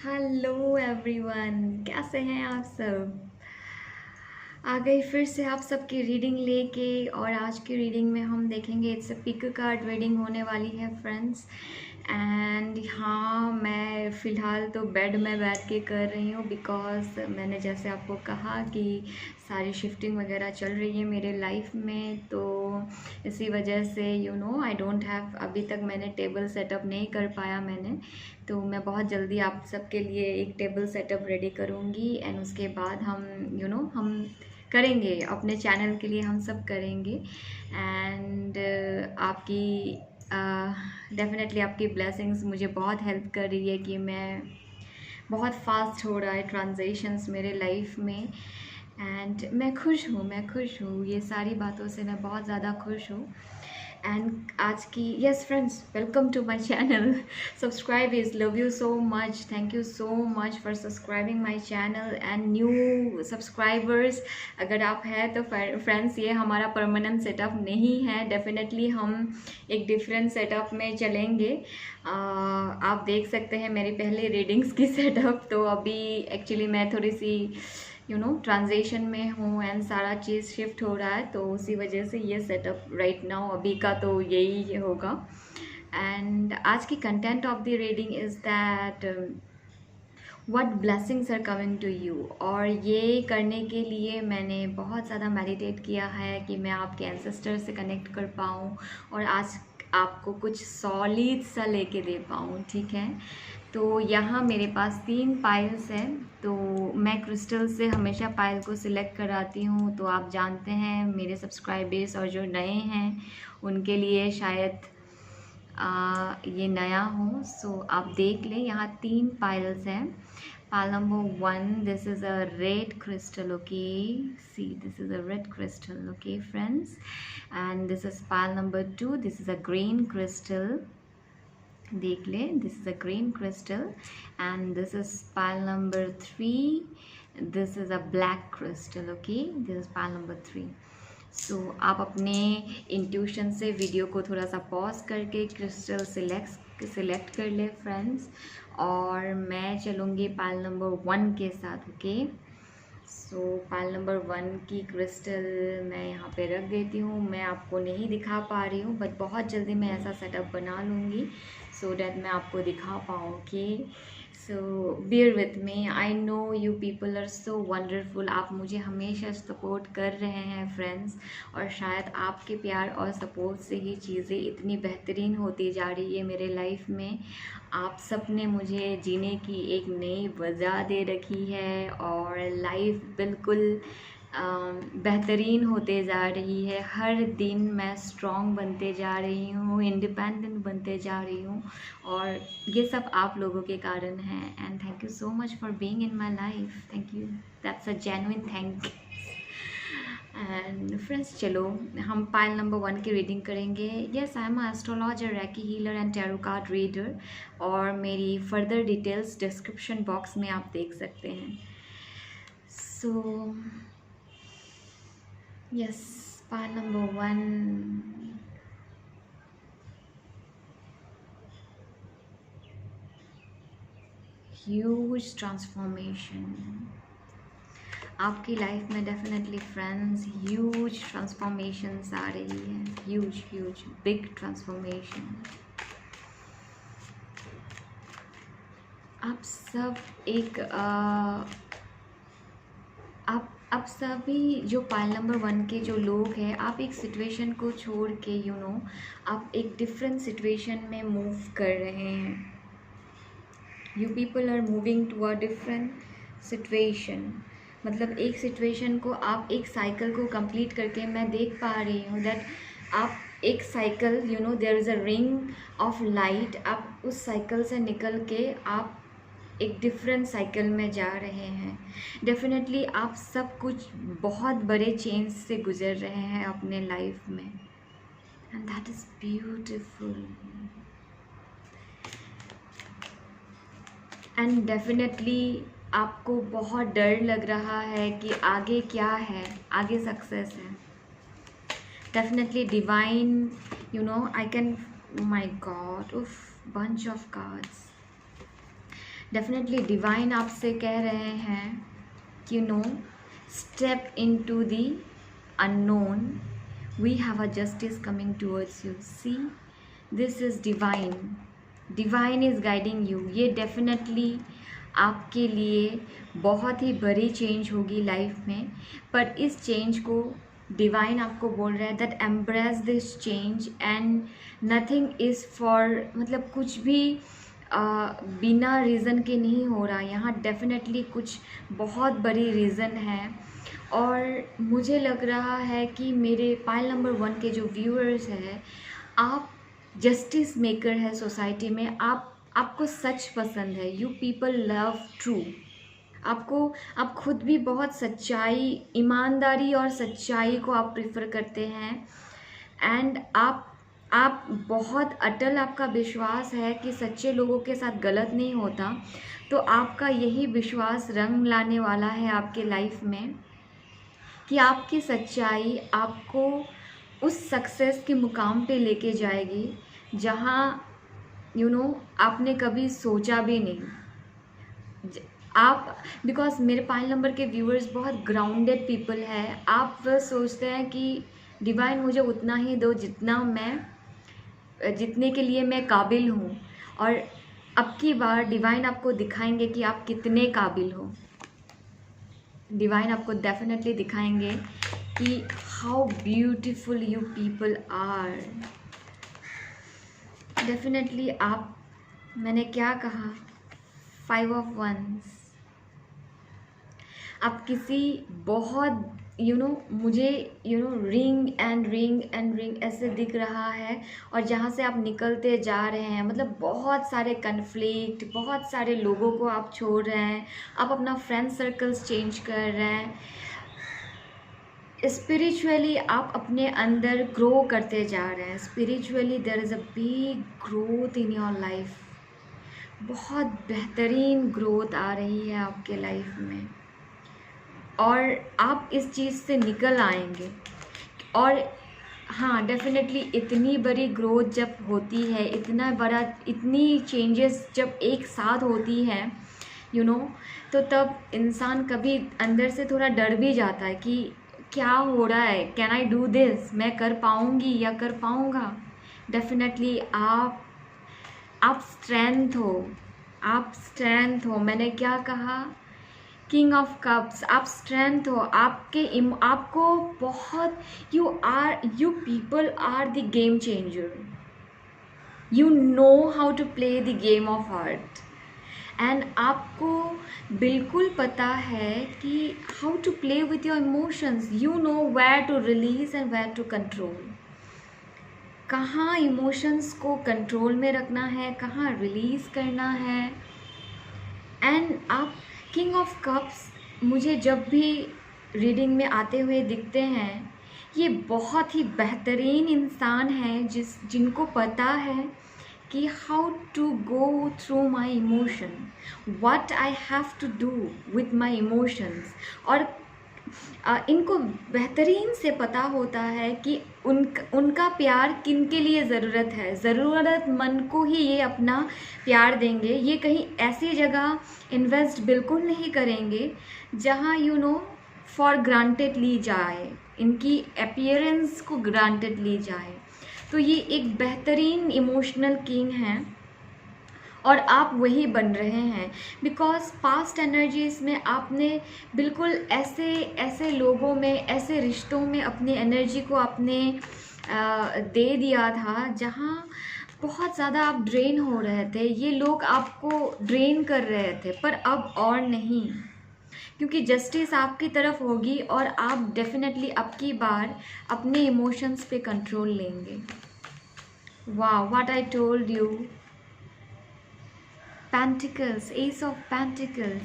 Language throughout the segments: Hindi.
हेलो एवरीवन, कैसे हैं आप सब। आ गई फिर से आप सबकी रीडिंग लेके। और आज की रीडिंग में हम देखेंगे it's a pick card reading होने वाली है फ्रेंड्स। एंड हाँ, मैं फ़िलहाल तो बेड में बैठ के कर रही हूँ बिकॉज़ मैंने जैसे आपको कहा कि सारी शिफ्टिंग वगैरह चल रही है मेरे लाइफ में, तो इसी वजह से आई डोंट हैव, अभी तक मैंने टेबल सेटअप नहीं कर पाया मैंने। तो मैं बहुत जल्दी आप सबके लिए एक टेबल सेटअप रेडी करूँगी एंड उसके बाद हम हम करेंगे अपने चैनल के लिए, हम सब करेंगे। एंड आपकी डेफिनेटली आपकी ब्लेसिंग्स मुझे बहुत हेल्प कर रही है कि मैं बहुत फास्ट हो रहा है ट्रांजेशंस मेरे लाइफ में। एंड मैं खुश हूँ ये सारी बातों से, मैं बहुत ज़्यादा खुश हूँ। एंड आज की yes friends, welcome to my channel. Subscribe is love you so much, thank you so much for subscribing my channel and new subscribers अगर आप हैं तो फ्रेंड्स, ये हमारा परमानेंट सेटअप नहीं है। डेफिनेटली हम एक डिफरेंट सेटअप में चलेंगे। आप देख सकते हैं मेरी पहले रीडिंग्स की सेटअप, तो अभी एक्चुअली मैं थोड़ी सी ट्रांजिशन में हूँ एंड सारा चीज़ शिफ्ट हो रहा है, तो उसी वजह से ये सेटअप राइट नाउ अभी का तो यही होगा। एंड आज की content of the reading is that what blessings are coming to you. और ये करने के लिए मैंने बहुत ज़्यादा मेडिटेट किया है कि मैं आपके एंसेस्टर से कनेक्ट कर पाऊँ और आज आपको कुछ सॉलिड सा लेके दे पाऊँ, ठीक है। तो यहाँ मेरे पास 3 पाइल्स हैं, तो मैं क्रिस्टल से हमेशा पाइल को सिलेक्ट कराती हूँ। तो आप जानते हैं मेरे सब्सक्राइबर्स और जो नए हैं उनके लिए शायद ये नया हो, सो आप देख लें। यहाँ 3 पाइल्स हैं। Pile number 1, this is a red crystal, okay? See, this is a red crystal, okay, friends? And this is pile number 2, this is a green crystal. देख ले, this is a green crystal. And this is pile number 3, this is a black crystal, okay? This is pile number 3. सो आप अपने इंट्यूशन से वीडियो को थोड़ा सा पॉज करके क्रिस्टल सिलेक्ट कर ले फ्रेंड्स। और मैं चलूँगी पाइल नंबर 1 के साथ, ओके। सो पाइल नंबर 1 की क्रिस्टल मैं यहाँ पे रख देती हूँ। मैं आपको नहीं दिखा पा रही हूँ बट बहुत जल्दी मैं ऐसा सेटअप बना लूँगी सो डैट मैं आपको दिखा पाऊँ, okay. So bear with me, I know you people are so wonderful. आप मुझे हमेशा सपोर्ट कर रहे हैं फ्रेंड्स, और शायद आपके प्यार और सपोर्ट से ही चीज़ें इतनी बेहतरीन होती जा रही है मेरे लाइफ में। आप सब ने मुझे जीने की एक नई वजह दे रखी है और लाइफ बिल्कुल बेहतरीन होते जा रही है। हर दिन मैं स्ट्रॉन्ग बनते जा रही हूँ, इंडिपेंडेंट बनते जा रही हूँ, और ये सब आप लोगों के कारण है। And thank you so much for being in my life, thank you, that's a genuine thank. And friends, चलो हम पाइल नंबर 1 की रीडिंग करेंगे। Yes, I am astrologer, recce healer and tarot card reader, और मेरी फर्दर डिटेल्स डिस्क्रिप्शन बॉक्स में आप देख सकते हैं। So yes, pile number 1, huge transformation आपकी लाइफ में। डेफिनेटली फ्रेंड्स, ह्यूज ट्रांसफॉर्मेशंस आ रही है, ह्यूज ह्यूज बिग ट्रांसफॉर्मेशन। आप सब एक आप सभी जो पाइल नंबर 1 के जो लोग हैं, आप एक सिचुएशन को छोड़ के आप एक डिफरेंट सिचुएशन में मूव कर रहे हैं। You people are moving to a different situation. मतलब एक सिचुएशन को आप एक साइकिल को कंप्लीट करके, मैं देख पा रही हूँ दैट आप एक cycle, there is a ring of light, आप उस साइकिल से निकल के आप एक डिफरेंट साइकिल में जा रहे हैं। डेफिनेटली आप सब कुछ बहुत बड़े चेंज से गुजर रहे हैं अपने लाइफ में, and that is beautiful. And definitely आपको बहुत डर लग रहा है कि आगे क्या है, आगे सक्सेस है। Definitely divine, I can, my god, uff, bunch of cards. Definitely divine आपसे कह रहे हैं कि no, step in to the unknown. We have a justice coming towards you. See, this is divine. Divine is guiding you. ये definitely आपके लिए बहुत ही बड़ी चेंज होगी लाइफ में, पर इस चेंज को डिवाइन आपको बोल रहा है that embrace this change and nothing is for, मतलब कुछ भी बिना रीज़न के नहीं हो रहा. यहाँ डेफिनेटली कुछ बहुत बड़ी रीज़न है. और मुझे लग रहा है कि मेरे पाइल नंबर 1 के जो व्यूअर्स हैं, आप जस्टिस मेकर है सोसाइटी में. आपको सच पसंद है. You people love true. आप खुद भी बहुत सच्चाई, ईमानदारी और सच्चाई को आप प्रेफर करते हैं. एंड आप बहुत अटल आपका विश्वास है कि सच्चे लोगों के साथ गलत नहीं होता. तो आपका यही विश्वास रंग लाने वाला है आपके लाइफ में कि आपकी सच्चाई आपको उस सक्सेस के मुकाम पे लेके जाएगी जहाँ आपने कभी सोचा भी नहीं. आप बिकॉज मेरे पाइल नंबर के व्यूअर्स बहुत ग्राउंडेड पीपल है. आप बस सोचते हैं कि डिवाइन मुझे उतना ही दो जितने के लिए मैं काबिल हूँ. और अब की बार डिवाइन आपको दिखाएंगे कि आप कितने काबिल हो. डिवाइन आपको डेफिनेटली दिखाएंगे कि how beautiful you people are. Definitely मैंने क्या कहा, 5 of Wands. आप किसी बहुत मुझे रिंग एंड रिंग ऐसे दिख रहा है. और जहाँ से आप निकलते जा रहे हैं, मतलब बहुत सारे कन्फ्लिक्ट, बहुत सारे लोगों को आप छोड़ रहे हैं. आप अपना फ्रेंड सर्कल्स चेंज कर रहे हैं. स्पिरिचुअली आप अपने अंदर ग्रो करते जा रहे हैं. Spiritually there is a big growth in your life. बहुत बेहतरीन ग्रोथ आ रही है आपके लाइफ में और आप इस चीज़ से निकल आएंगे. और हाँ, डेफिनेटली इतनी बड़ी ग्रोथ जब होती है, इतनी चेंजेस जब एक साथ होती है तो तब इंसान कभी अंदर से थोड़ा डर भी जाता है कि क्या हो रहा है, कैन आई डू दिस, मैं कर पाऊँगी या कर पाऊँगा. डेफिनेटली आप स्ट्रेंथ हो. मैंने क्या कहा, किंग ऑफ कप्स. आप स्ट्रेंथ हो. आपको बहुत you people are the game changer. You know how to play the game of heart. And आपको बिल्कुल पता है कि how to play with your emotions. You know where to release and where to control. कहाँ इमोशंस को कंट्रोल में रखना है, कहाँ रिलीज़ करना है. एंड आप किंग ऑफ कप्स मुझे जब भी रीडिंग में आते हुए दिखते हैं, ये बहुत ही बेहतरीन इंसान है जिनको पता है कि how to go through my emotion, what I have to do with my emotions. और इनको बेहतरीन से पता होता है कि उनका प्यार किन के लिए ज़रूरत है. ज़रूरतमंद को ही ये अपना प्यार देंगे. ये कहीं ऐसी जगह इन्वेस्ट बिल्कुल नहीं करेंगे जहाँ फॉर ग्रांटेड ली जाए, इनकी अपीयरेंस को ग्रांटेड ली जाए. तो ये एक बेहतरीन इमोशनल किंग हैं और आप वही बन रहे हैं. बिकॉज पास्ट एनर्जीज़ में आपने बिल्कुल ऐसे लोगों में, ऐसे रिश्तों में अपनी एनर्जी को आपने दे दिया था जहाँ बहुत ज़्यादा आप ड्रेन हो रहे थे. ये लोग आपको ड्रेन कर रहे थे, पर अब और नहीं, क्योंकि जस्टिस आपकी तरफ होगी और आप डेफिनेटली अब की बार अपने इमोशंस पे कंट्रोल लेंगे. वाह, what I told you. Pentacles, S of pentacles,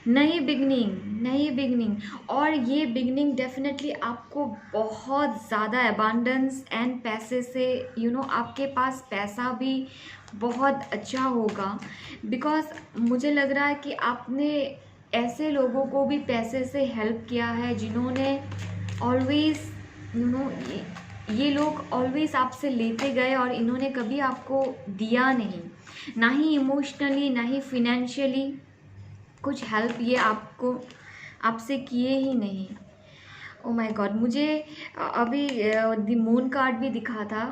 नई बिगनिंग. और ये बिगनिंग डेफिनेटली आपको बहुत ज़्यादा अबांडेंस एंड पैसे से आपके पास पैसा भी बहुत अच्छा होगा. बिकॉज मुझे लग रहा है कि आपने ऐसे लोगों को भी पैसे से हेल्प किया है जिन्होंने ऑलवेज ये लोग ऑलवेज आपसे लेते गए और इन्होंने कभी आपको दिया नहीं, ना ही इमोशनली ना ही फिनेंशियली कुछ हेल्प ये आपसे किए ही नहीं। ओ माय गॉड, मुझे अभी द मून कार्ड भी दिखा था,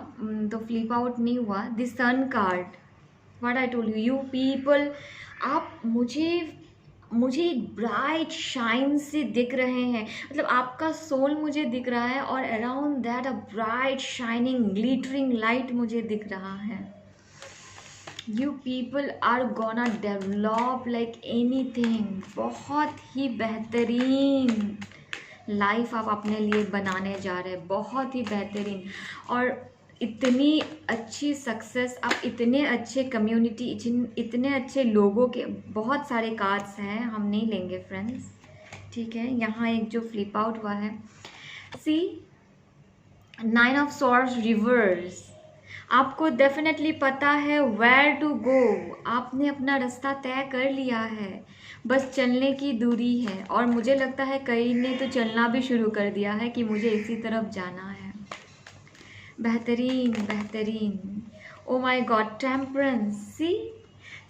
तो फ्लिप आउट नहीं हुआ। The sun card, what I told you people, आप मुझे एक ब्राइट शाइन से दिख रहे हैं, मतलब आपका सोल मुझे दिख रहा है और around that a bright shining glittering light मुझे दिख रहा है। You people are gonna develop like anything, बहुत ही बेहतरीन लाइफ आप अपने लिए बनाने जा रहे हैं, बहुत ही बेहतरीन। और इतनी अच्छी सक्सेस, आप इतने अच्छे कम्युनिटी, इतने अच्छे लोगों के बहुत सारे कार्ड्स हैं, हम नहीं लेंगे फ्रेंड्स, ठीक है। यहाँ एक जो फ्लिप आउट हुआ है, सी 9 ऑफ सॉर्ड्स रिवर्स, आपको डेफिनेटली पता है वेयर टू गो, आपने अपना रास्ता तय कर लिया है, बस चलने की दूरी है। और मुझे लगता है कई ने तो चलना भी शुरू कर दिया है कि मुझे इसी तरफ जाना है। बेहतरीन बेहतरीन, ओ माय गॉड, टेम्परेंस, सी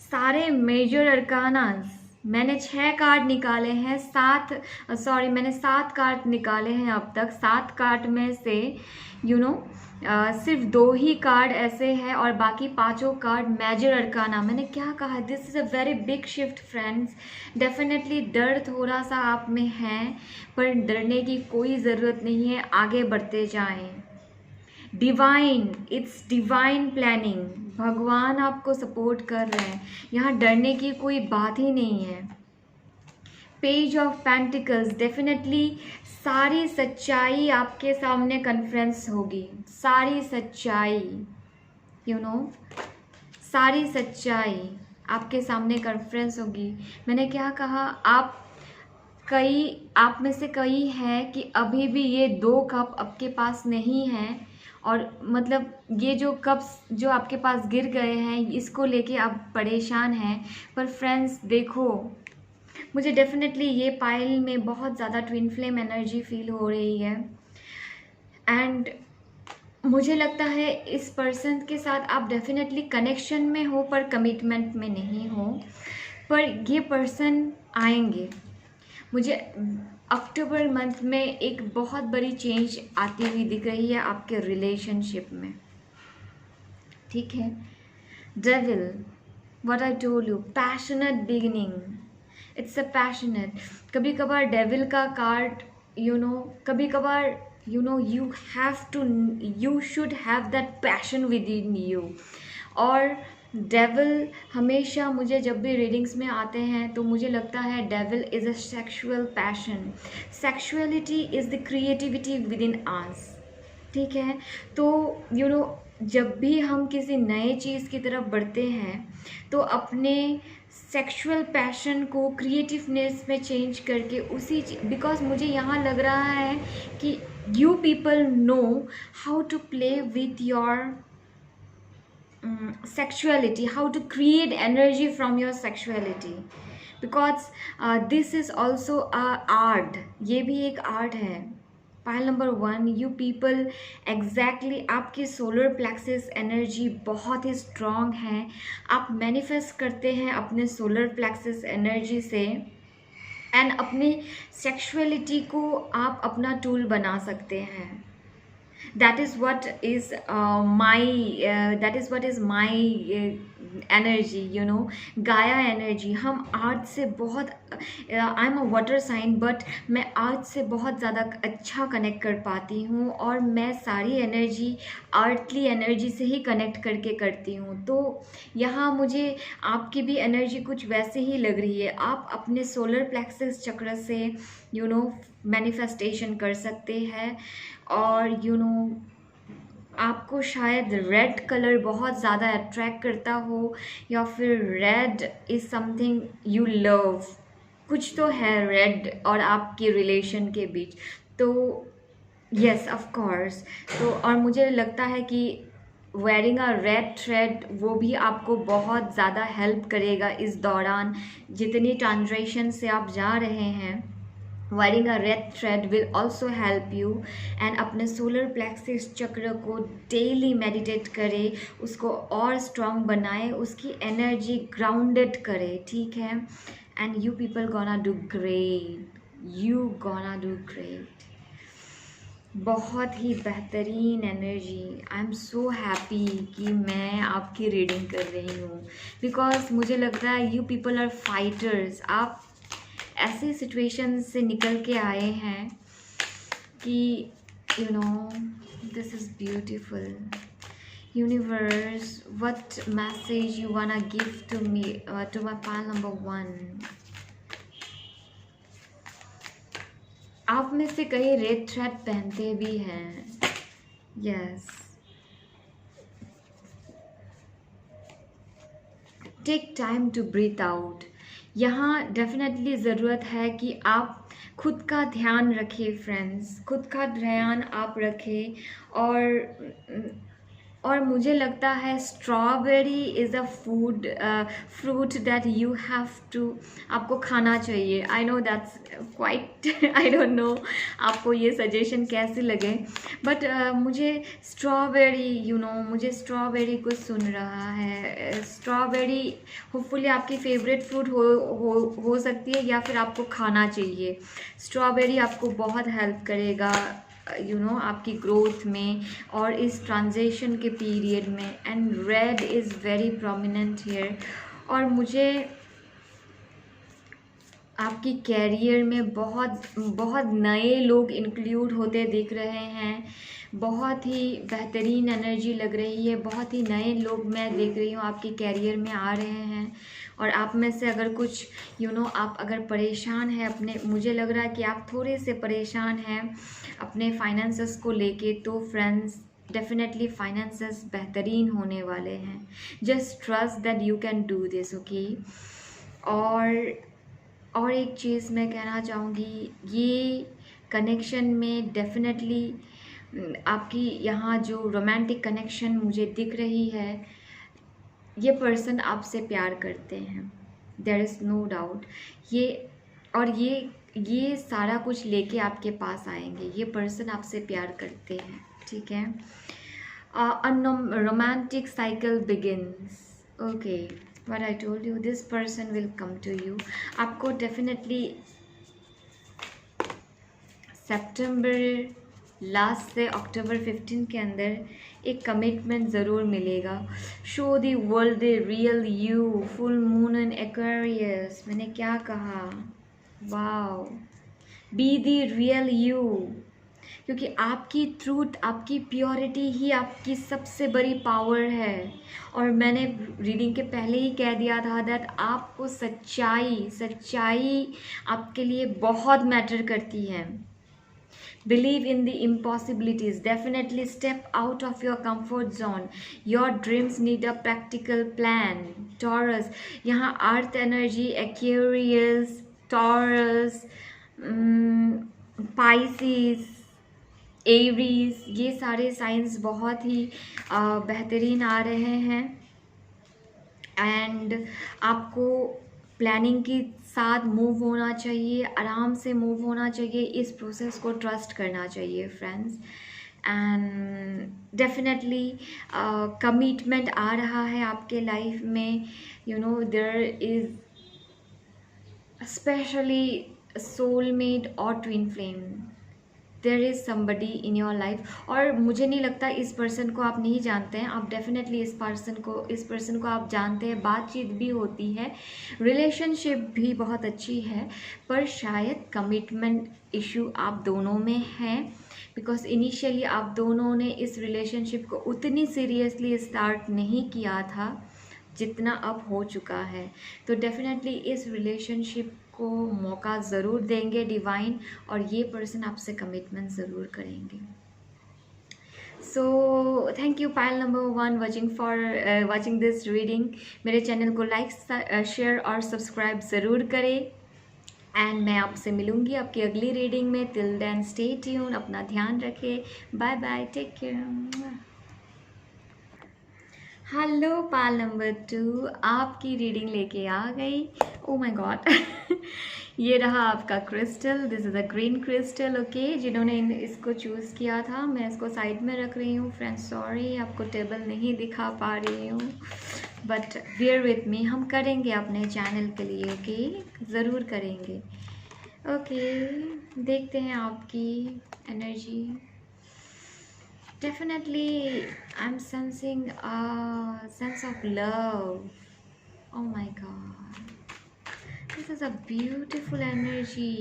सारे मेजर अरकानास, मैंने 6 कार्ड निकाले हैं, मैंने 7 कार्ड निकाले हैं अब तक। 7 कार्ड में से सिर्फ 2 ही कार्ड ऐसे हैं और बाकी 5 कार्ड मेजर अरकाना। मैंने क्या कहा, this is a very big shift friends. Definitely डर थोड़ा सा आप में है, पर डरने की कोई ज़रूरत नहीं है, आगे बढ़ते जाएं। डिवाइन, इट्स डिवाइन प्लानिंग, भगवान आपको सपोर्ट कर रहे हैं, यहाँ डरने की कोई बात ही नहीं है। पेज ऑफ पेंटिकल्स, डेफिनेटली सारी सच्चाई आपके सामने कन्फ्रेंस होगी, सारी सच्चाई, सारी सच्चाई आपके सामने कन्फ्रेंस होगी। मैंने क्या कहा, आप में से कई हैं कि अभी भी ये 2 कप आपके पास नहीं हैं, और मतलब ये जो कप्स जो आपके पास गिर गए हैं इसको लेके आप परेशान हैं। पर फ्रेंड्स देखो, मुझे डेफिनेटली ये पाइल में बहुत ज़्यादा ट्विन फ्लेम एनर्जी फील हो रही है, एंड मुझे लगता है इस पर्सन के साथ आप डेफिनेटली कनेक्शन में हो पर कमिटमेंट में नहीं हो, पर ये पर्सन आएंगे। मुझे अक्टूबर मंथ में एक बहुत बड़ी चेंज आती हुई दिख रही है आपके रिलेशनशिप में, ठीक है। Devil, what I told you, passionate beginning, it's a passionate. कभी कभार डेविल का कार्ड कभी कभार you should have that passion within you। और डेविल हमेशा, मुझे जब भी रीडिंग्स में आते हैं तो मुझे लगता है devil is a sexual passion, sexuality is the creativity within us, ठीक है। तो जब भी हम किसी नए चीज़ की तरफ बढ़ते हैं तो अपने सेक्सुअल पैशन को क्रिएटिवनेस में चेंज करके बिकॉज मुझे यहाँ लग रहा है कि you people know how to play with your sexuality, how to create energy from your sexuality, because this is also a art, ये भी एक आर्ट है। Pile number 1, you people exactly आपकी सोलर प्लेक्सिस एनर्जी बहुत ही स्ट्रॉन्ग है, आप मैनिफेस्ट करते हैं अपने सोलर प्लेक्सिस एनर्जी से, एंड अपनी सेक्सुअलिटी को आप अपना टूल बना सकते हैं। that is what is my energy, Gaia energy. हम आर्ट से बहुत, I am a water sign, but मैं आर्ट से बहुत ज़्यादा अच्छा कनेक्ट कर पाती हूँ, और मैं सारी एनर्जी आर्टली एनर्जी से ही कनेक्ट करके करती हूँ। तो यहाँ मुझे आपकी भी एनर्जी कुछ वैसे ही लग रही है, आप अपने सोलर प्लेक्सस चक्र से मैनिफेस्टेशन कर सकते हैं, और आपको शायद रेड कलर बहुत ज़्यादा अट्रैक्ट करता हो, या फिर red is something you love, कुछ तो है रेड और आपके रिलेशन के बीच। तो यस ऑफ कोर्स, तो और मुझे लगता है कि वेयरिंग अ रेड थ्रेड वो भी आपको बहुत ज़्यादा हेल्प करेगा इस दौरान, जितनी ट्रांजेक्शन से आप जा रहे हैं wearing a red thread will also help you। And अपने सोलर प्लेक्सिस चक्र को डेली मेडिटेट करे, उसको और स्ट्रांग बनाए, उसकी एनर्जी ग्राउंडेड करे, ठीक है। And you people gonna do great, you gonna do great. बहुत ही बेहतरीन energy. I am so happy कि मैं आपकी रीडिंग कर रही हूँ, बिकॉज मुझे लग रहा है यू पीपल आर फाइटर्स। आप ऐसे सिचुएशन से निकल के आए हैं कि you know this is beautiful. Universe, what message you wanna give to me, to my pile number 1। आप में से कई रेड थ्रेड पहनते भी हैं, yes. Take time to breathe out. यहाँ डेफिनेटली ज़रूरत है कि आप खुद का ध्यान रखें फ्रेंड्स, खुद का ध्यान आप रखें। और मुझे लगता है strawberry is a food fruit that you have to, आपको खाना चाहिए। I know that's quite I don't know आपको ये सजेशन कैसे लगे, बट मुझे स्ट्रॉबेरी मुझे स्ट्रॉबेरी कुछ सुन रहा है। स्ट्रॉबेरी होपफुली आपकी फेवरेट फ्रूट हो सकती है, या फिर आपको खाना चाहिए। स्ट्रॉबेरी आपको बहुत हेल्प करेगा आपकी ग्रोथ में और इस ट्रांजिशन के पीरियड में। And red is very prominent here. और मुझे आपकी कैरियर में बहुत बहुत नए लोग इंक्लूड होते दिख रहे हैं। बहुत ही बेहतरीन एनर्जी लग रही है, बहुत ही नए लोग मैं देख रही हूँ आपकी कैरियर में आ रहे हैं। और आप में से अगर कुछ आप अगर परेशान हैं अपने, मुझे लग रहा है कि आप थोड़े से परेशान हैं अपने फाइनेंसेस को लेके, तो फ्रेंड्स डेफिनेटली फाइनेंसेस बेहतरीन होने वाले हैं। Just trust that you can do this, okay. और एक चीज़ मैं कहना चाहूँगी, ये कनेक्शन में डेफिनेटली आपकी यहाँ जो रोमांटिक कनेक्शन मुझे दिख रही है, ये पर्सन आपसे प्यार करते हैं, देयर इज़ नो डाउट। ये सारा कुछ लेके आपके पास आएंगे। ये पर्सन आपसे प्यार करते हैं, ठीक है। Romantic cycle begins, okay. What I told you, this person will come to you। आपको डेफिनेटली सितंबर लास्ट से अक्टूबर 15 के अंदर एक कमिटमेंट ज़रूर मिलेगा। Show the world the real you, full moon in Aquarius. मैंने क्या कहा, wow. Be the real you, क्योंकि आपकी ट्रूथ, आपकी प्योरिटी ही आपकी सबसे बड़ी पावर है। और मैंने रीडिंग के पहले ही कह दिया था दैट आपको सच्चाई आपके लिए बहुत मैटर करती है। Believe in the impossibilities, definitely step out of your comfort zone. Your dreams need a practical plan. Taurus, यहाँ earth energy, Aquarius, Taurus, Pisces, Aries, ये सारे साइंस बहुत ही बेहतरीन आ रहे हैं। एंड आपको प्लानिंग के साथ मूव होना चाहिए, आराम से मूव होना चाहिए, इस प्रोसेस को ट्रस्ट करना चाहिए फ्रेंड्स। एंड डेफिनेटली कमिटमेंट आ रहा है आपके लाइफ में। देयर इज़ स्पेशली सोलमेट और twin flame, there is somebody in your life. और मुझे नहीं लगता इस पर्सन को आप नहीं जानते हैं, आप डेफिनेटली इस पर्सन को आप जानते हैं, बातचीत भी होती है, रिलेशनशिप भी बहुत अच्छी है, पर शायद कमिटमेंट इशू आप दोनों में है। बिकॉज इनिशियली आप दोनों ने इस रिलेशनशिप को उतनी सीरियसली स्टार्ट नहीं किया था जितना अब हो चुका है। तो डेफिनेटली इस रिलेशनशिप को मौका ज़रूर देंगे डिवाइन, और ये पर्सन आपसे कमिटमेंट ज़रूर करेंगे। So thank you pile number 1 watching this reading. मेरे चैनल को लाइक, शेयर और सब्सक्राइब ज़रूर करें। एंड मैं आपसे मिलूँगी आपकी अगली रीडिंग में। टिल देन स्टे ट्यून, अपना ध्यान रखें। Bye bye, take care. Hello pile number 2, आपकी रीडिंग लेके आ गई। ओ माय गॉड ये रहा आपका crystal, this is a green crystal. Okay, जिन्होंने इसको चूज़ किया था, मैं इसको साइड में रख रही हूँ फ्रेंड्स। सॉरी, आपको टेबल नहीं दिखा पा रही हूँ, बट बियर विथ मी, हम करेंगे अपने चैनल के लिए। ओके, ज़रूर करेंगे। ओके, देखते हैं आपकी energy. Definitely I am sensing a sense of love. Oh my God, this is a beautiful energy.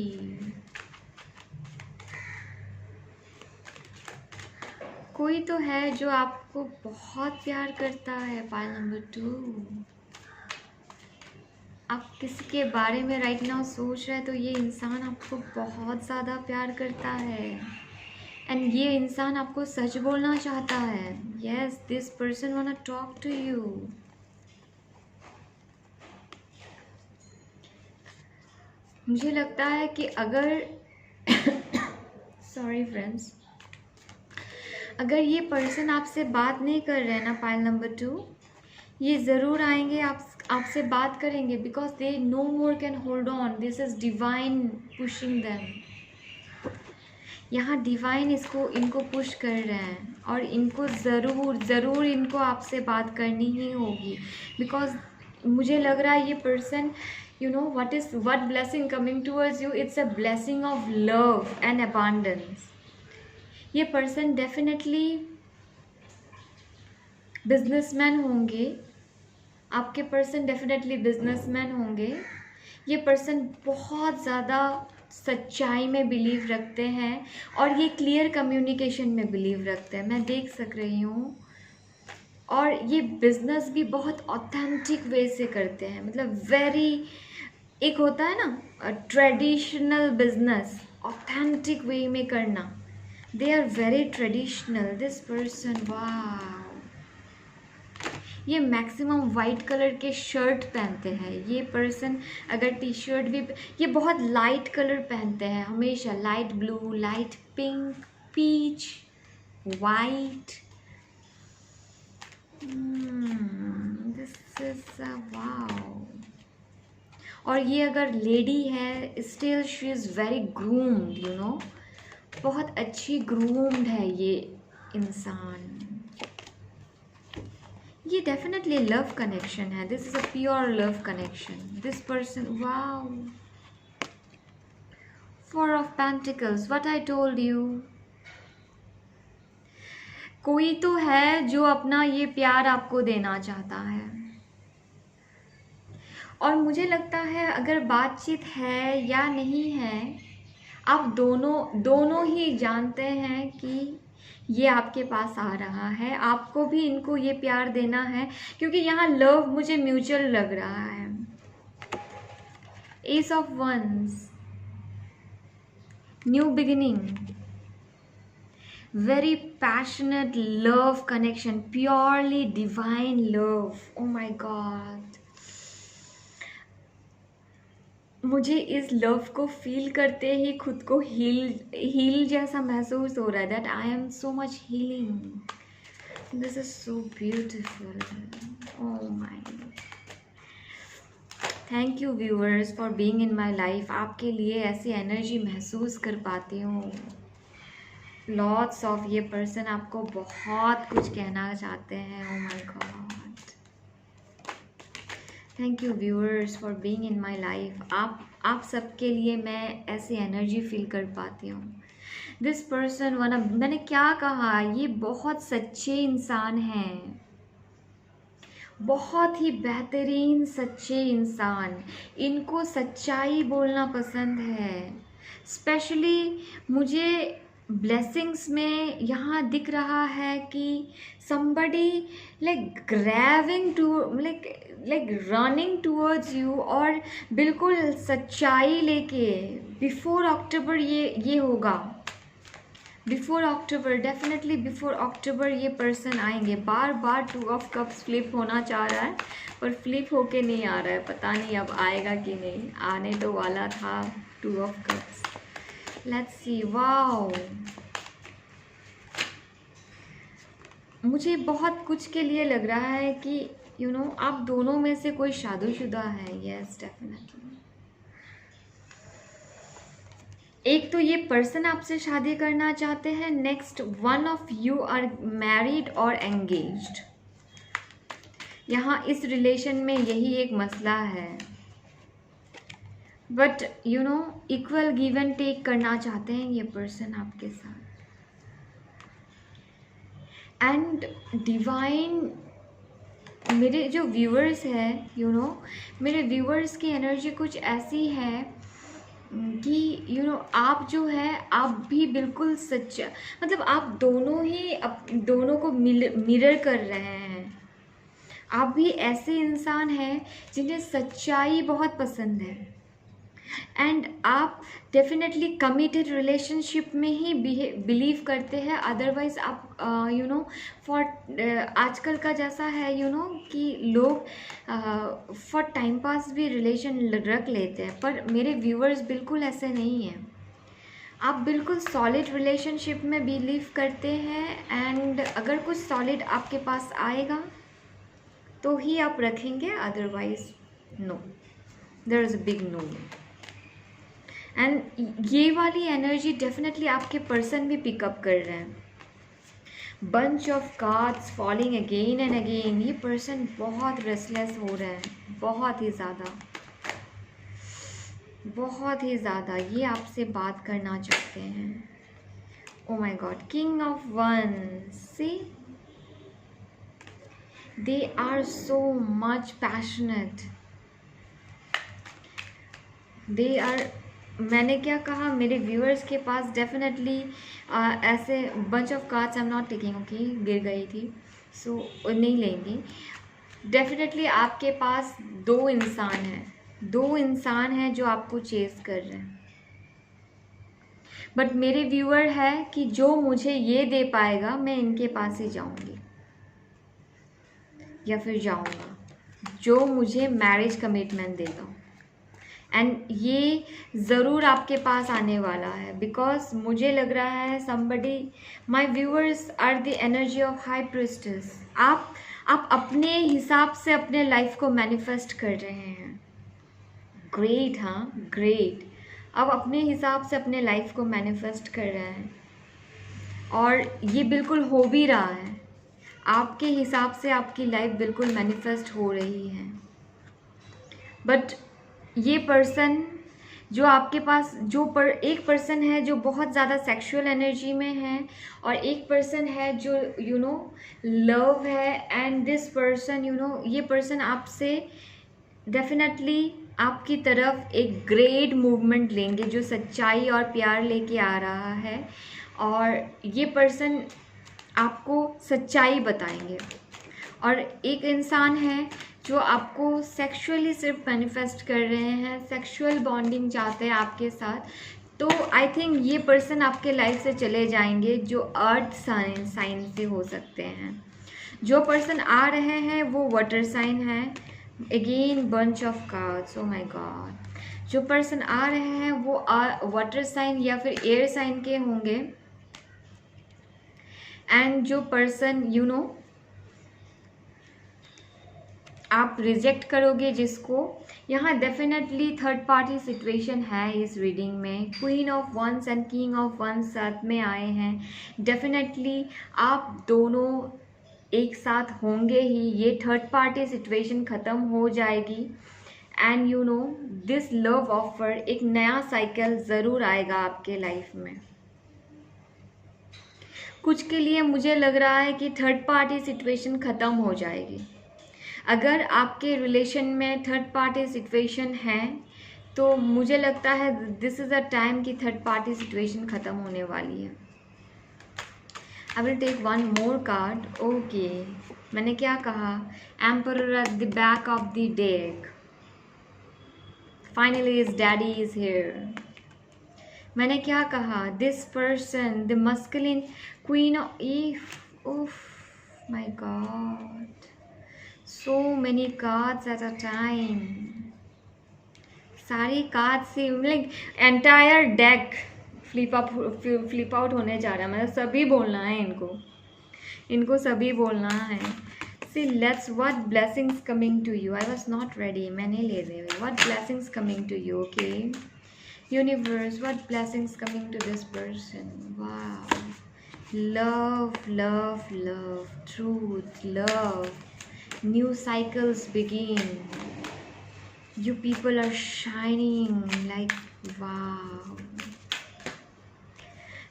कोई तो है जो आपको बहुत प्यार करता है। पाइल नंबर 2, आप किसी के बारे में राइट नाउ सोच रहे हैं तो ये इंसान आपको बहुत ज़्यादा प्यार करता है, एंड ये इंसान आपको सच बोलना चाहता है। Yes, this person wanna talk to you. मुझे लगता है कि अगर सॉरी फ्रेंड्स, अगर ये पर्सन आपसे बात नहीं कर रहे हैं ना पाइल नंबर 2, ये ज़रूर आएंगे, आपसे बात करेंगे, because they know more can hold on. This is divine pushing them. यहाँ डिवाइन इनको पुश कर रहे हैं, और इनको ज़रूर इनको आपसे बात करनी ही होगी, बिकॉज मुझे लग रहा है ये person, you know what blessing coming towards you, it's a blessing of love and abundance. ये पर्सन डेफिनेटली बिजनेसमैन होंगे, आपके पर्सन डेफिनेटली बिजनेसमैन होंगे। ये पर्सन बहुत ज़्यादा सच्चाई में बिलीव रखते हैं, और ये क्लियर कम्युनिकेशन में बिलीव रखते हैं, मैं देख सक रही हूँ। और ये बिजनेस भी बहुत ऑथेंटिक वे से करते हैं, मतलब वेरी, एक होता है ना ट्रेडिशनल बिजनेस, ऑथेंटिक वे में करना। They are very traditional this person. वाह, ये मैक्सिमम वाइट कलर के शर्ट पहनते हैं ये पर्सन। अगर टी शर्ट भी, ये बहुत लाइट कलर पहनते हैं हमेशा, light blue, light pink, peach, white. This is wow. और ये अगर लेडी है, still she is very groomed, you know, बहुत अच्छी ग्रूम्ड है ये इंसान। ये डेफिनेटली लव कनेक्शन है, this is a pure love connection. This person, wow, 4 of pentacles, what I told you. कोई तो है जो अपना ये प्यार आपको देना चाहता है, और मुझे लगता है अगर बातचीत है या नहीं है, आप दोनों ही जानते हैं कि ये आपके पास आ रहा है, आपको भी इनको ये प्यार देना है, क्योंकि यहाँ लव मुझे म्यूचुअल लग रहा है। Ace of wands, new beginning, very passionate love connection, purely divine love. Oh my god, मुझे इस लव को फील करते ही खुद को हील जैसा महसूस हो रहा है, that I am so much healing. This is so beautiful. Oh my, thank you viewers for being in my life. आपके लिए ऐसी एनर्जी महसूस कर पाती हूँ। लॉट्स ऑफ, ये पर्सन आपको बहुत कुछ कहना चाहते हैं। Oh my God, thank you viewers for being in my life. आप सबके लिए मैं ऐसी एनर्जी फील कर पाती हूँ। दिस पर्सन मैंने क्या कहा, ये बहुत सच्चे इंसान हैं, बहुत ही बेहतरीन सच्चे इंसान। इनको सच्चाई बोलना पसंद है। स्पेशली मुझे ब्लेसिंग्स में यहाँ दिख रहा है कि somebody like grabbing to like running towards you, और बिल्कुल सच्चाई लेके। बिफोर अक्टूबर ये होगा, बिफोर अक्टूबर, डेफिनेटली बिफोर अक्टूबर ये पर्सन आएंगे। बार 2 ऑफ कप्स फ्लिप होना चाह रहा है, पर फ्लिप होके नहीं आ रहा है, पता नहीं अब आएगा कि नहीं। आने तो वाला था 2 of cups. Let's see. Wow, मुझे बहुत कुछ के लिए लग रहा है कि यू नो आप दोनों में से कोई शादीशुदा है। Yes, definitely. एक तो ये पर्सन आपसे शादी करना चाहते हैं, next one of you are married और एंगेज्ड। यहाँ इस रिलेशन में यही एक मसला है, but you know equal give and take करना चाहते हैं ये पर्सन आपके साथ। एंड डिवाइन, मेरे जो व्यूअर्स हैं यू नो, मेरे व्यूअर्स की एनर्जी कुछ ऐसी है कि यू नो आप जो है आप भी बिल्कुल सच्चा, मतलब आप दोनों ही दोनों को मिरर कर रहे हैं। आप भी ऐसे इंसान हैं जिन्हें सच्चाई बहुत पसंद है, एंड आप डेफिनेटली कमिटेड रिलेशनशिप में ही बिलीव करते हैं। अदरवाइज आप यू नो फॉर आजकल का जैसा है यू नो कि लोग फॉर टाइम पास भी रिलेशन रख लेते हैं, पर मेरे व्यूअर्स बिल्कुल ऐसे नहीं हैं। आप बिल्कुल सॉलिड रिलेशनशिप में बिलीव करते हैं, एंड अगर कुछ सॉलिड आपके पास आएगा तो ही आप रखेंगे, otherwise no, there is a big no. And ये वाली एनर्जी डेफिनेटली आपके पर्सन भी पिकअप कर रहे हैं। Bunch of cards falling again and again. ये पर्सन बहुत रेस्टलेस हो रहे हैं, बहुत ही ज़्यादा, बहुत ही ज़्यादा। ये आपसे बात करना चाहते हैं। Oh my god, king of wands, see they are so much passionate, they are, मैंने क्या कहा, मेरे व्यूअर्स के पास डेफिनेटली ऐसे bunch of cards I am not taking, okay, गिर गई थी, सो नहीं लेंगी। डेफिनेटली आपके पास दो इंसान हैं जो आपको चेस कर रहे हैं, बट मेरे व्यूअर है कि जो मुझे ये दे पाएगा मैं इनके पास ही जाऊंगी या फिर जाऊंगा, जो मुझे मैरिज कमिटमेंट देगा। एंड ये ज़रूर आपके पास आने वाला है, बिकॉज मुझे लग रहा है somebody, my viewers are the energy of high priestess. आप अपने हिसाब से अपने लाइफ को मैनिफेस्ट कर रहे हैं। ग्रेट, हाँ ग्रेट। आप अपने हिसाब से अपने लाइफ को मैनिफेस्ट कर रहे हैं, और ये बिल्कुल हो भी रहा है। आपके हिसाब से आपकी लाइफ बिल्कुल मैनिफेस्ट हो रही है। बट ये पर्सन जो आपके पास एक पर्सन है जो बहुत ज़्यादा सेक्सुअल एनर्जी में है, और एक पर्सन है जो यू नो लव है। And this person you know, ये पर्सन आपसे डेफिनेटली आपकी तरफ एक ग्रेट मूवमेंट लेंगे जो सच्चाई और प्यार लेके आ रहा है, और ये पर्सन आपको सच्चाई बताएंगे। और एक इंसान है जो आपको सेक्सुअली सिर्फ मैनिफेस्ट कर रहे हैं, सेक्सुअल बॉन्डिंग चाहते हैं आपके साथ। तो आई थिंक ये पर्सन आपके लाइफ से चले जाएंगे जो अर्थ साइन से हो सकते हैं। जो पर्सन आ रहे हैं वो वाटर साइन है। Again bunch of cards, O my God. जो पर्सन आ रहे हैं वो वाटर साइन या फिर एयर साइन के होंगे। एंड जो पर्सन यू नो आप रिजेक्ट करोगे जिसको, यहाँ डेफिनेटली थर्ड पार्टी सिचुएशन है इस रीडिंग में। Queen of wands and king of wands साथ में आए हैं। डेफिनेटली आप दोनों एक साथ होंगे ही, ये थर्ड पार्टी सिचुएशन ख़त्म हो जाएगी। And you know this love offer, एक नया साइकिल ज़रूर आएगा आपके लाइफ में। कुछ के लिए मुझे लग रहा है कि थर्ड पार्टी सिचुएशन ख़त्म हो जाएगी। अगर आपके रिलेशन में थर्ड पार्टी सिचुएशन है तो मुझे लगता है दिस इज़ अ टाइम कि थर्ड पार्टी सिचुएशन ख़त्म होने वाली है। I will take one more card. Okay, मैंने क्या कहा, emperor at the back of the deck. Finally his daddy is here. मैंने क्या कहा, this person the masculine queen of my god, so many cards at a time। सारी कार्ड से like entire deck flip out होने जा रहा है। मतलब सभी बोलना है इनको सभी बोलना है। See let's, what blessings coming to you. I was not ready, मैं नहीं ले रही। What blessings coming to you. Okay, Universe, what blessings coming to this person? Wow. Love, love, love, truth, love. New cycles begin. You people are shining like wow.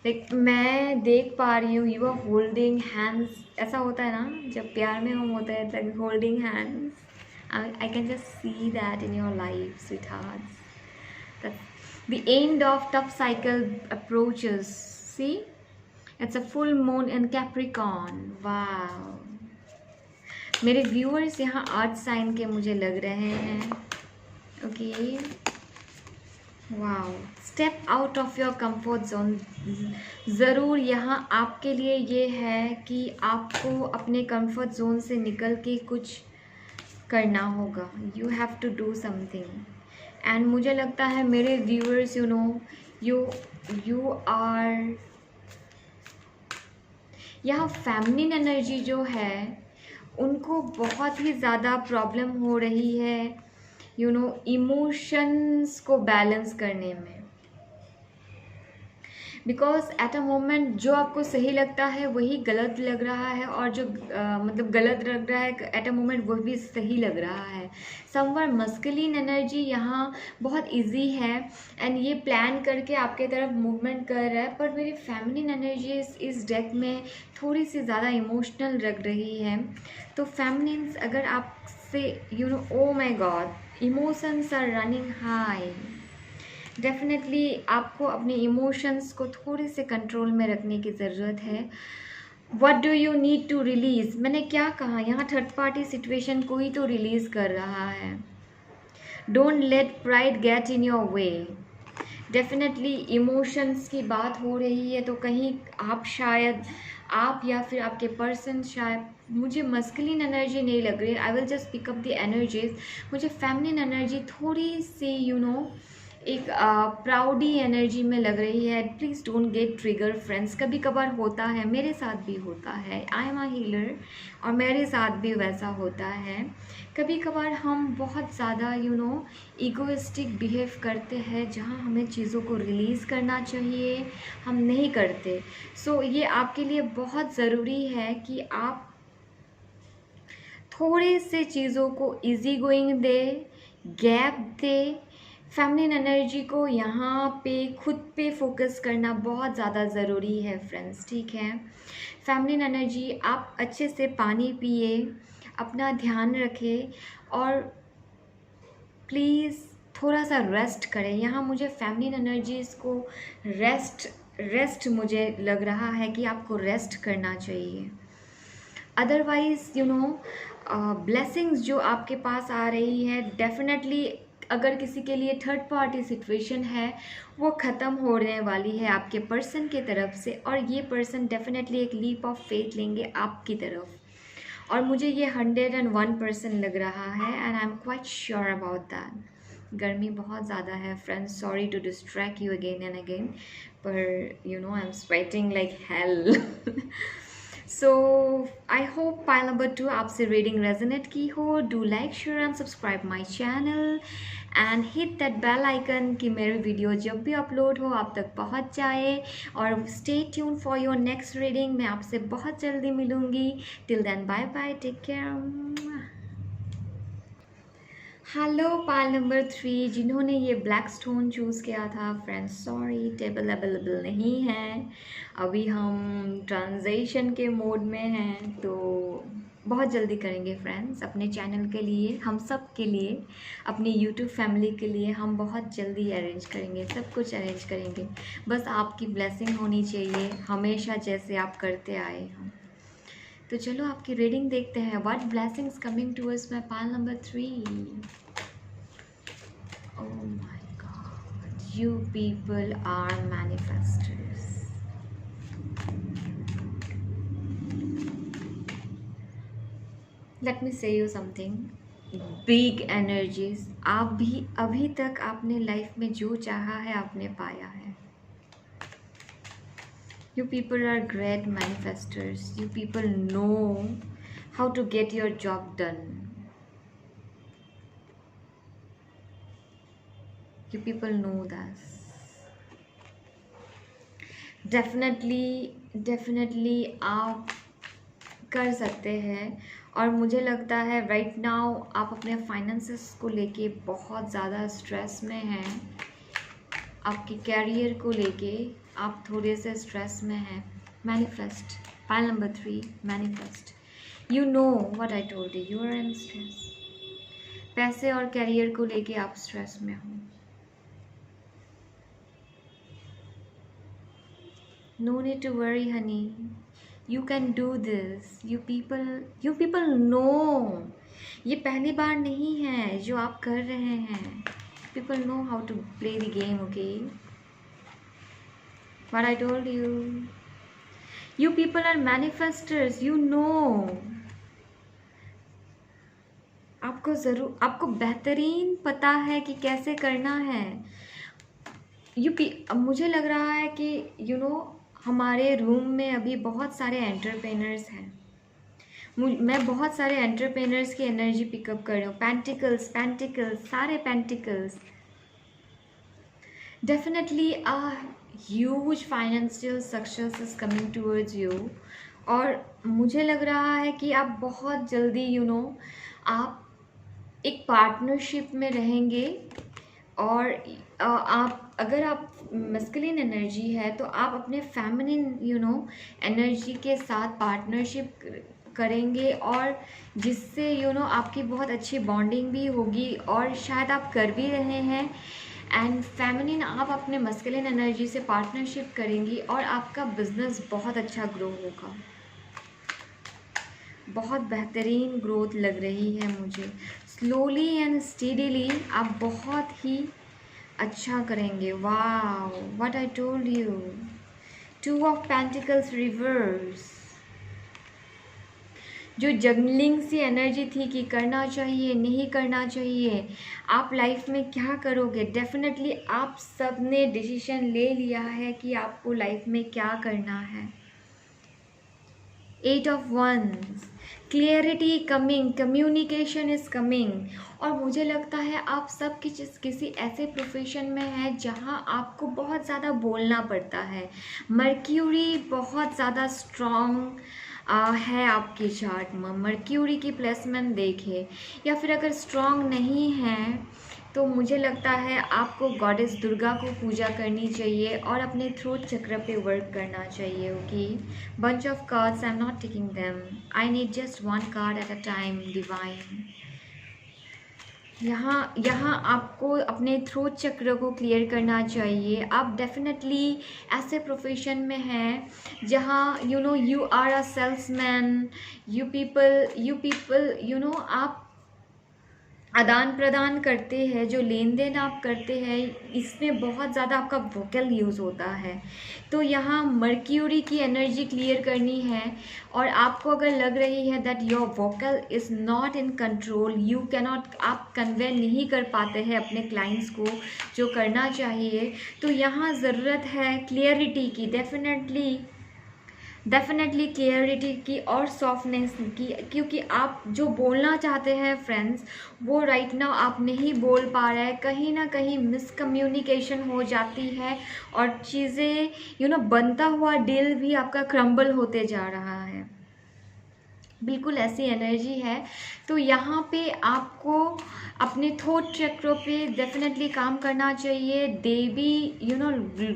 Like मैं देख पा रही हूँ you are holding hands. ऐसा होता है ना जब प्यार में हम होते हैं तब holding hands. I can just see that in your life, sweethearts. The end of tough cycle approaches. See, it's a full moon in Capricorn. Wow. मेरे व्यूअर्स यहाँ अर्थ साइन के मुझे लग रहे हैं. Okay. Wow. Step out of your comfort zone. ज़रूर यहाँ आपके लिए ये है कि आपको अपने कंफर्ट जोन से निकल के कुछ करना होगा. You have to do something. And मुझे लगता है मेरे व्यूअर्स यू आर यहाँ फेमिनिन एनर्जी जो है उनको बहुत ही ज़्यादा प्रॉब्लम हो रही है इमोशंस को बैलेंस करने में. बिकॉज एट अ मोमेंट जो आपको सही लगता है वही गलत लग रहा है और जो मतलब गलत लग रहा है एट अ मोमेंट वो भी सही लग रहा है. समवर मस्कुलिन एनर्जी यहाँ बहुत इजी है एंड ये प्लान करके आपके तरफ मूवमेंट कर रहा है. पर मेरी फेमिनिन एनर्जी इस डेक में थोड़ी सी ज़्यादा इमोशनल लग रही है. तो फेमिनिन्स अगर आपसे oh my god emotions are running high. Definitely आपको अपने इमोशंस को थोड़े से कंट्रोल में रखने की ज़रूरत है. What do you need to release. मैंने क्या कहा यहाँ थर्ड पार्टी सिचुएशन को ही तो रिलीज़ कर रहा है. Don't let pride get in your way. Definitely emotions की बात हो रही है तो कहीं आप या फिर आपके पर्सन शायद मुझे मस्कुलिन एनर्जी नहीं लग रही. I will just pick up the energies. मुझे फेमिनिन एनर्जी थोड़ी सी एक प्राउडी एनर्जी में लग रही है. Please don't get trigger friends. कभी कभार होता है, मेरे साथ भी होता है. आई एम अ हीलर और मेरे साथ भी वैसा होता है. कभी कभार हम बहुत ज़्यादा ईगोइस्टिक बिहेव करते हैं जहाँ हमें चीज़ों को रिलीज़ करना चाहिए हम नहीं करते. सो ये आपके लिए बहुत ज़रूरी है कि आप थोड़े से चीज़ों को easy going they, gap they. Feminine energy को यहाँ पे खुद पे फोकस करना बहुत ज़्यादा ज़रूरी है फ्रेंड्स. ठीक है. फेमिनिन एनर्जी आप अच्छे से पानी पिए, अपना ध्यान रखें और प्लीज़ थोड़ा सा रेस्ट करें. यहाँ मुझे फेमिनिन एनर्जीज़ को रेस्ट मुझे लग रहा है कि आपको रेस्ट करना चाहिए. अदरवाइज़ ब्लेसिंग्स जो आपके पास आ रही है डेफिनेटली अगर किसी के लिए थर्ड पार्टी सिचुएशन है वो ख़त्म होने वाली है आपके पर्सन के तरफ से. और ये पर्सन डेफिनेटली एक लीप ऑफ फेथ लेंगे आपकी तरफ. और मुझे ये 101% लग रहा है and I am quite sure about that. गर्मी बहुत ज़्यादा है friends. Sorry to distract you again and again पर I am sweating like hell. So I hope pile number 2 आपसे रीडिंग रेजोनेट की हो. Do like share and subscribe my channel and hit that bell icon कि मेरे वीडियो जब भी अपलोड हो आप तक पहुंच जाए. और stay tune for your next reading. मैं आपसे बहुत जल्दी मिलूँगी. Till then bye bye, take care. Hello pile number 3 जिन्होंने ये ब्लैक स्टोन चूज़ किया था फ्रेंड्स, सॉरी टेबल अवेलेबल नहीं है. अभी हम ट्रांजेक्शन के मोड में हैं तो बहुत जल्दी करेंगे फ्रेंड्स. अपने चैनल के लिए, हम सब के लिए, अपनी यूट्यूब फैमिली के लिए हम बहुत जल्दी अरेंज करेंगे. सब कुछ अरेंज करेंगे. बस आपकी ब्लेसिंग होनी चाहिए हमेशा जैसे आप करते आए हम. तो चलो आपकी रीडिंग देखते हैं. What blessings coming to us my pile number 3. Oh my God, you people are manifestors. Let me say you something. Big energies. आप भी अभी तक आपने लाइफ में जो चाहा है आपने पाया है. You people are great manifestors. You people know how to get your job done. You people know that. Definitely आप कर सकते हैं। और मुझे लगता है राइट नाउ आप अपने फाइनेंसेस को लेके बहुत ज़्यादा स्ट्रेस में हैं। आपके कैरियर को लेके आप थोड़े से स्ट्रेस में हैं। Manifest, file number 3, manifest. You know what I told you, you are in stress. पैसे और कैरियर को लेके आप स्ट्रेस में हो। No need to worry honey, you can do this. You people know, ये पहली बार नहीं है जो आप कर रहे हैं। People know how to play the game, okay. What I told you, you people are manifesters, you know. आपको बेहतरीन पता है कि कैसे करना है। मुझे लग रहा है कि हमारे रूम में अभी बहुत सारे एंटरप्रेनर्स हैं। मैं बहुत सारे एंटरप्रेनर्स की एनर्जी पिकअप कर रही हूँ। पेंटिकल्स, सारे pentacles. Definitely a huge financial success is coming towards you. और मुझे लग रहा है कि आप बहुत जल्दी आप एक पार्टनरशिप में रहेंगे। और अगर आप मस्कुलिन एनर्जी है तो आप अपने फेमिनिन एनर्जी के साथ पार्टनरशिप करेंगे, और जिससे आपकी बहुत अच्छी बॉन्डिंग भी होगी, और शायद आप कर भी रहे हैं। एंड फेमिनिन आप अपने मस्कुलिन एनर्जी से पार्टनरशिप करेंगी और आपका बिजनेस बहुत अच्छा ग्रो होगा। बहुत बेहतरीन ग्रोथ लग रही है मुझे। स्लोली एंड स्टेडीली आप बहुत ही अच्छा करेंगे। Wow, what I told you. 2 of pentacles reverse. जो जंगलिंग सी एनर्जी थी कि करना चाहिए नहीं करना चाहिए, आप लाइफ में क्या करोगे, डेफिनेटली आप सब ने डिसीजन ले लिया है कि आपको लाइफ में क्या करना है। 8 of wands, clarity coming, communication is coming. और मुझे लगता है आप सब किसी ऐसे प्रोफेशन में है जहां आपको बहुत ज़्यादा बोलना पड़ता है। मर्क्यूरी बहुत ज़्यादा स्ट्रॉन्ग है आपकी चार्ट में। मर्क्यूरी की प्लेसमेंट देखे, या फिर अगर स्ट्रॉन्ग नहीं है तो मुझे लगता है आपको गॉडेस दुर्गा को पूजा करनी चाहिए और अपने थ्रोट चक्र पे वर्क करना चाहिए, okay. Bunch of cards, I am not taking them, I need just 1 card at a time, divine. यहाँ आपको अपने थ्रोट चक्र को क्लियर करना चाहिए। आप डेफिनेटली ऐसे प्रोफेशन में हैं जहाँ you are a salesman. You people आप आदान प्रदान करते हैं, जो लेन देन आप करते हैं इसमें बहुत ज़्यादा आपका वोकल यूज़ होता है। तो यहाँ मर्क्यूरी की एनर्जी क्लियर करनी है। और आपको अगर लग रही है that your vocal is not in control, you cannot, आप कन्वे नहीं कर पाते हैं अपने क्लाइंट्स को जो करना चाहिए, तो यहाँ ज़रूरत है क्लियरिटी की। डेफिनेटली क्लियरिटी की और सॉफ्टनेस की, क्योंकि आप जो बोलना चाहते हैं फ्रेंड्स वो राइट नाउ आप नहीं बोल पा रहे हैं। कहीं ना कहीं मिसकम्युनिकेशन हो जाती है और चीज़ें बनता हुआ डील भी आपका क्रम्बल होते जा रहा है। बिल्कुल ऐसी एनर्जी है। तो यहाँ पे आपको अपने थॉट चक्रों पे डेफिनेटली काम करना चाहिए। देवी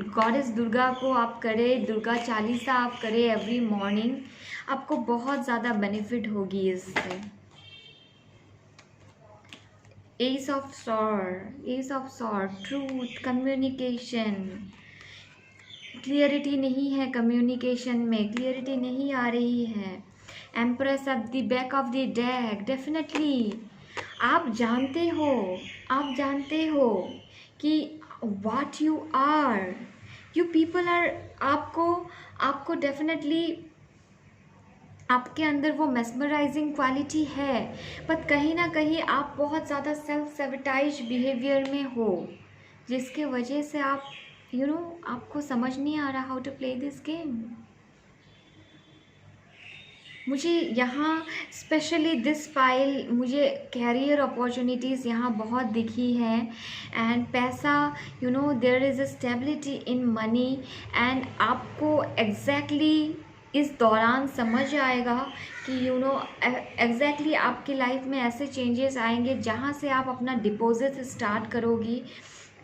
गॉडेस दुर्गा को आप करें, दुर्गा चालीसा आप करें एवरी मॉर्निंग, आपको बहुत ज़्यादा बेनिफिट होगी इससे। Ace of sword, truth, communication. Clarity नहीं है कम्युनिकेशन में, क्लियरिटी नहीं आ रही है। Empress of the back of the deck, definitely आप जानते हो कि what you are, you people are, आपको डेफिनेटली आपके अंदर वो मेस्मराइजिंग क्वालिटी है, बट कहीं ना कहीं आप बहुत ज़्यादा सेल्फ सेबोटाइज बिहेवियर में हो, जिसके वजह से आप आपको समझ नहीं आ रहा how to play this game. मुझे यहाँ स्पेशली दिस फाइल, मुझे कैरियर अपॉर्चुनिटीज़ यहाँ बहुत दिखी है, एंड पैसा, you know there is a stability in money, and आपको एग्जैक्टली इस दौरान समझ आएगा कि यू नो एग्जैक्टली आपकी लाइफ में ऐसे चेंजेस आएंगे जहाँ से आप अपना डिपॉजिट स्टार्ट करोगी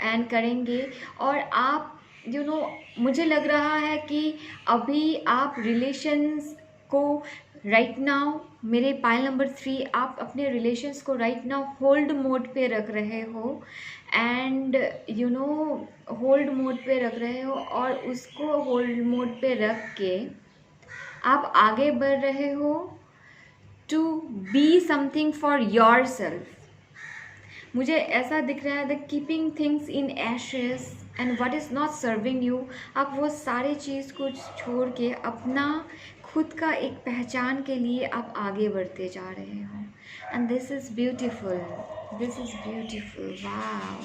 एंड करेंगे, और आप यू नो मुझे लग रहा है कि अभी आप रिलेशंस को राइट नाउ, मेरे पाइल नंबर 3, आप अपने रिलेशंस को राइट नाउ होल्ड मोड पे रख रहे हो, and you know hold mode पे रख रहे हो, और उसको होल्ड मोड पे रख के आप आगे बढ़ रहे हो to be something for yourself. मुझे ऐसा दिख रहा है the keeping things in ashes and what is not serving you, आप वो सारी चीज़ को छोड़ के अपना खुद का एक पहचान के लिए आप आगे बढ़ते जा रहे हो, and this is beautiful, this is beautiful, wow.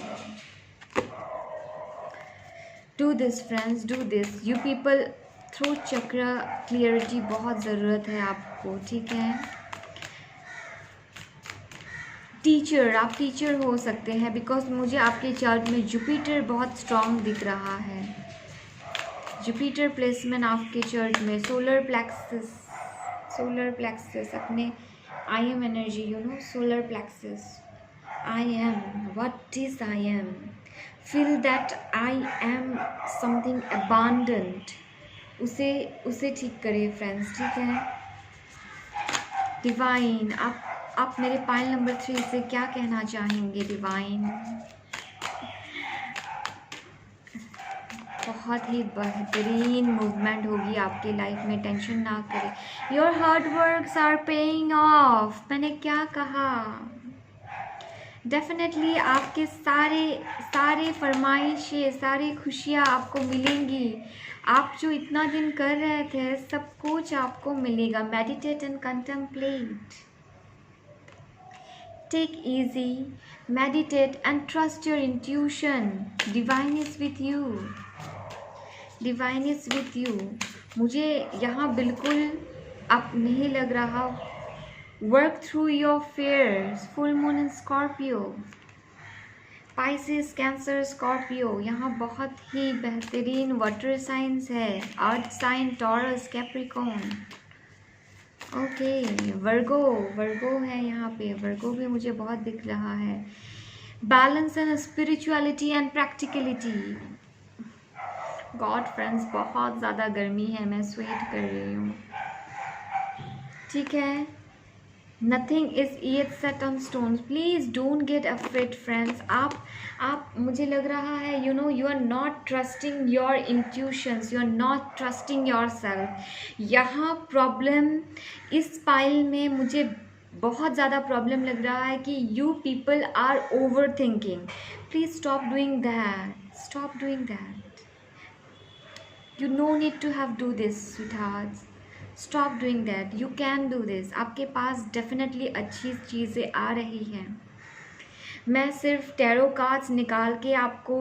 Do this friends, do this, you people, throat चक्र क्लियरिटी बहुत ज़रूरत है आपको, ठीक है। टीचर, आप टीचर हो सकते हैं, बिकॉज मुझे आपके चार्ट में जुपिटर बहुत स्ट्रांग दिख रहा है, जुपिटर प्लेसमेंट आपके चार्ट में, सोलर प्लेक्सस अपने I am energy, you know solar plexus, I am, what is I am, feel that I am something abundant, उसे ठीक करिए फ्रेंड्स, ठीक है। डिवाइन, आप मेरे पाइल नंबर 3 से क्या कहना चाहेंगे डिवाइन? बहुत ही बेहतरीन मूवमेंट होगी आपकी लाइफ में, टेंशन ना करें, your hard works are paying off, मैंने क्या कहा, डेफिनेटली आपके सारे फरमाइशें, सारी खुशियाँ आपको मिलेंगी, आप जो इतना दिन कर रहे थे सब कुछ आपको मिलेगा। Meditate and contemplate, take easy, meditate and trust your intuition, divine is with you, divine is with you. मुझे यहाँ बिल्कुल अब नहीं लग रहा, work through your fears, full moon in Scorpio, Pisces, Cancer, Scorpio, यहाँ बहुत ही बेहतरीन वाटर साइंस है, earth sign, Taurus, Capricorn, okay. Virgo है यहाँ पे, वर्गो भी मुझे बहुत दिख रहा है, balance and spirituality and practicality, God friends बहुत ज़्यादा गर्मी है, मैं स्वेट कर रही हूँ, ठीक है। Nothing is yet set on stones, please don't get afraid friends, आप मुझे लग रहा है you know you are not trusting your intuitions, you are not trusting yourself. यहाँ प्रॉब्लम इस पाइल में मुझे बहुत ज़्यादा प्रॉब्लम लग रहा है कि you people are overthinking, please stop doing that, stop doing that, you no need to have do this sweethearts, stop doing that, you can do this, आपके पास डेफिनेटली अच्छी चीज़ें आ रही हैं। मैं सिर्फ टैरो कार्ड्स निकाल के आपको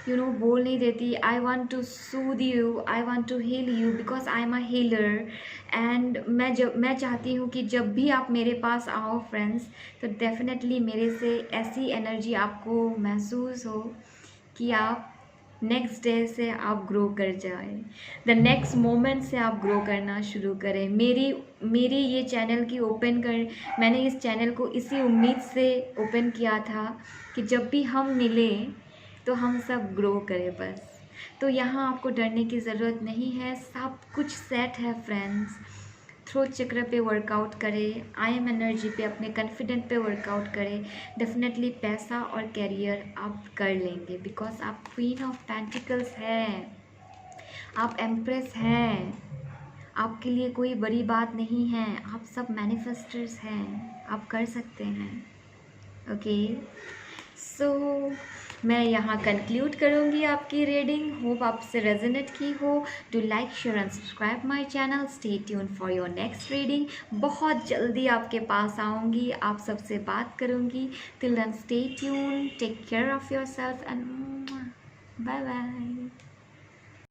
यू नो बोल नहीं देती, I want to soothe you, I want to heal you, because I am a healer, and मैं चाहती हूँ कि जब भी आप मेरे पास आओ फ्रेंड्स, तो डेफिनेटली मेरे से ऐसी एनर्जी आपको महसूस हो कि आप नेक्स्ट डे से आप ग्रो कर जाए, द नेक्स्ट मोमेंट से आप ग्रो करना शुरू करें। मेरी ये चैनल की मैंने इस चैनल को इसी उम्मीद से ओपन किया था कि जब भी हम मिले तो हम सब ग्रो करें बस। तो यहाँ आपको डरने की ज़रूरत नहीं है, सब कुछ सेट है फ्रेंड्स। थ्रोट चक्र पे वर्कआउट करें, आई एम एनर्जी पे, अपने कॉन्फिडेंट पे वर्कआउट करें, डेफिनेटली पैसा और कैरियर आप कर लेंगे, बिकॉज आप क्वीन ऑफ पेंटिकल्स हैं, आप एम्प्रेस हैं, आपके लिए कोई बड़ी बात नहीं है, आप सब मैनिफेस्टर्स हैं, आप कर सकते हैं, ओके। सो मैं यहाँ कंक्लूड करूँगी आपकी रीडिंग, होप आपसे रेजोनेट की हो। Do like, share and subscribe my channel, stay tune for your next reading. बहुत जल्दी आपके पास आऊँगी, आप सबसे बात करूँगी। Till then stay tune, take care of yourself and bye bye.